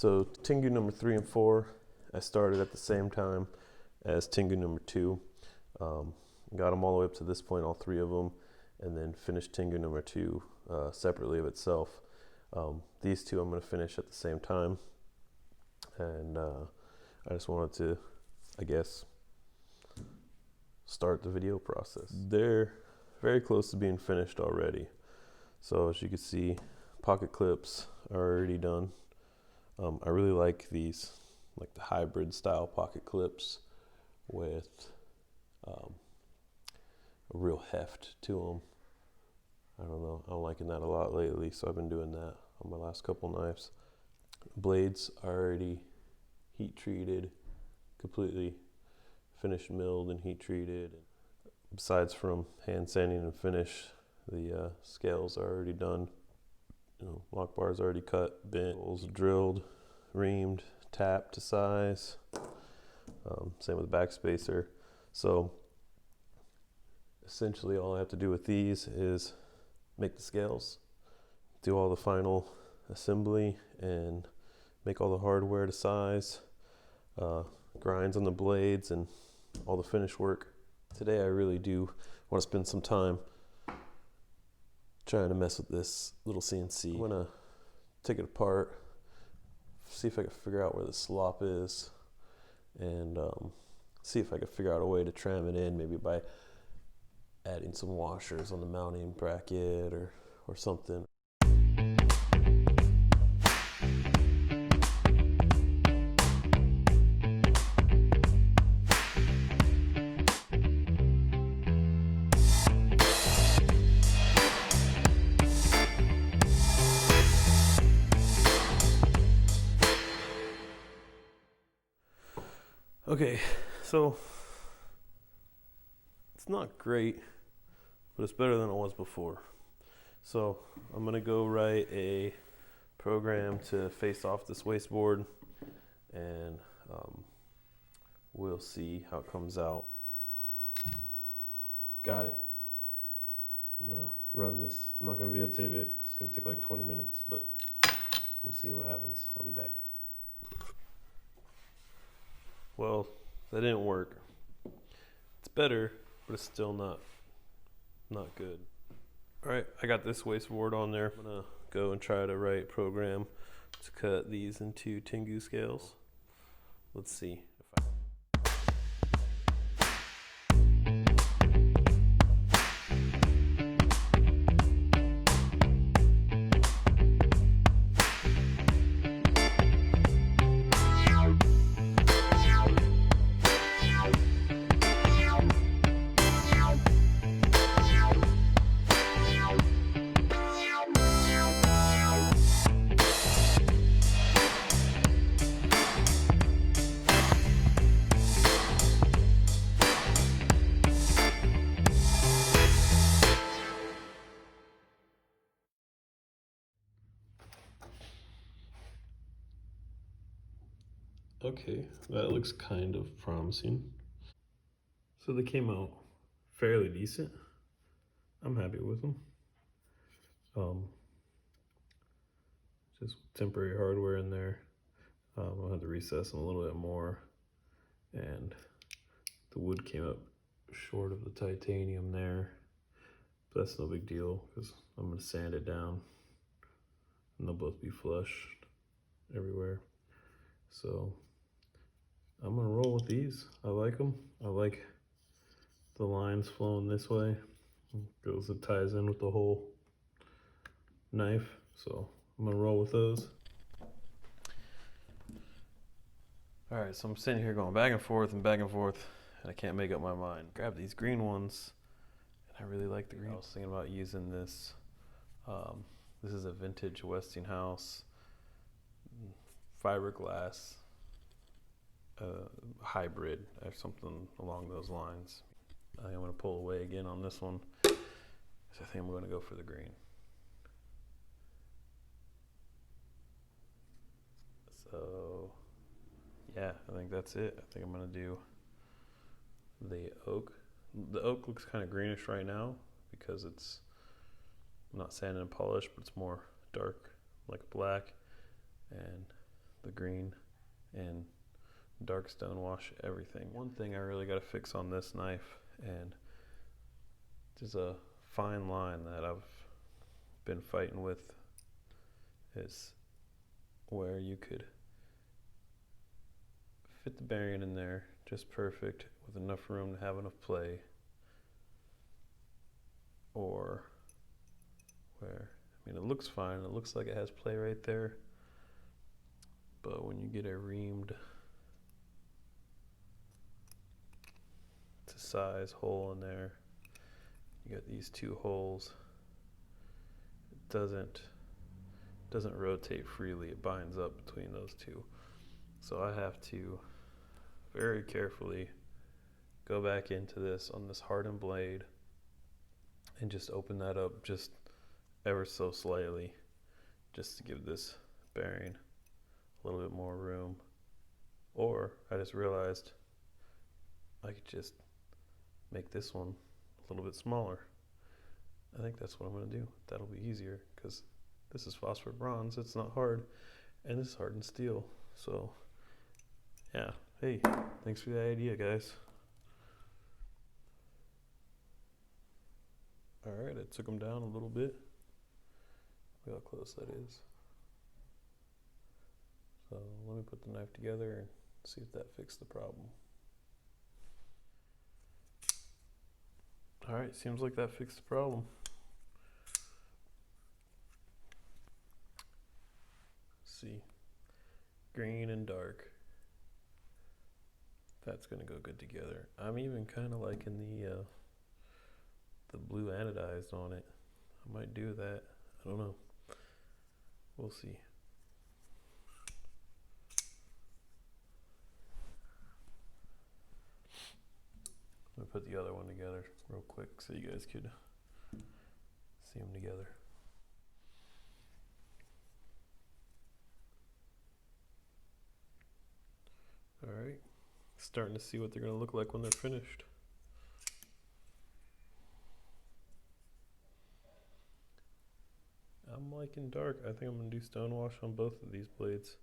So Tengu number 3 and 4, I started at the same time as Tengu number 2. Got them all the way up to this point, all 3 of them, and then finished Tengu number 2 separately of itself. These 2 I'm going to finish at the same time, and I just wanted to, I guess, start the video process. They're very close to being finished already. So as you can see, pocket clips are already done. I really like these, like the hybrid style pocket clips with a real heft to them. I don't know, I'm liking that a lot lately, so I've been doing that on my last couple knives. Blades are already heat treated, completely finished milled and heat treated. Besides from hand sanding and finish, the scales are already done. Lock bars already cut, bent, holes drilled, reamed, tapped to size. Same with the backspacer. So essentially all I have to do with these is make the scales, do all the final assembly, and make all the hardware to size, grinds on the blades, and all the finish work. Today I really do want to spend some time trying to mess with this little CNC. I'm gonna take it apart, see if I can figure out where the slop is, and see if I can figure out a way to tram it in, maybe by adding some washers on the mounting bracket or something. Okay, so it's not great, but it's better than it was before. So I'm gonna go write a program to face off this wasteboard, and we'll see how it comes out. Got it. I'm gonna run this. I'm not gonna videotape it, 'cause it's gonna take like 20 minutes, but we'll see what happens. I'll be back. Well, that didn't work. It's better, but it's still not good. All right, I got this wasteboard on there. I'm gonna go and try to write a program to cut these into Tengu scales. Let's see if I... Okay, that looks kind of promising. So they came out fairly decent. I'm happy with them. Just temporary hardware in there. I'll have to recess them a little bit more. And the wood came up short of the titanium there. But that's no big deal, because I'm gonna sand it down and they'll both be flush everywhere. So I'm gonna roll with these. I like them. I like the lines flowing this way. It ties in with the whole knife. So I'm gonna roll with those. All right, so I'm sitting here going back and forth, and I can't make up my mind. Grab these green ones, and I really like the green. I was thinking about using this. This is a vintage Westinghouse fiberglass hybrid or something along those lines. I think I'm gonna pull away again on this one, so I think I'm gonna go for the green. So yeah, I think that's it. I think I'm gonna do the oak. The oak looks kind of greenish right now because it's not sanded and polished, but it's more dark, like black. And the green and dark stone wash everything. One thing I really got to fix on this knife, and there's a fine line that I've been fighting with, is where you could fit the bearing in there just perfect with enough room to have enough play, or where, I mean, it looks fine, it looks like it has play right there, but when you get a reamed to size hole in there, you got these two holes, it doesn't rotate freely, it binds up between those two. So I have to very carefully go back into this on this hardened blade and just open that up just ever so slightly, just to give this bearing a little bit more room. Or I just realized I could just make this one a little bit smaller. I think that's what I'm going to do. That'll be easier because this is phosphor bronze, it's not hard, and this is hardened steel. So yeah, hey, thanks for the idea, guys. All right, I took them down a little bit. Look how close that is. So let me put the knife together and see if that fixed the problem. All right, seems like that fixed the problem. Let's see, green and dark. That's gonna go good together. I'm even kind of liking the blue anodized on it. I might do that. I don't know. We'll see. I'm gonna put the other one together real quick so you guys could see them together. All right, starting to see what they're gonna look like when they're finished. I'm liking dark. I think I'm gonna do stone wash on both of these blades.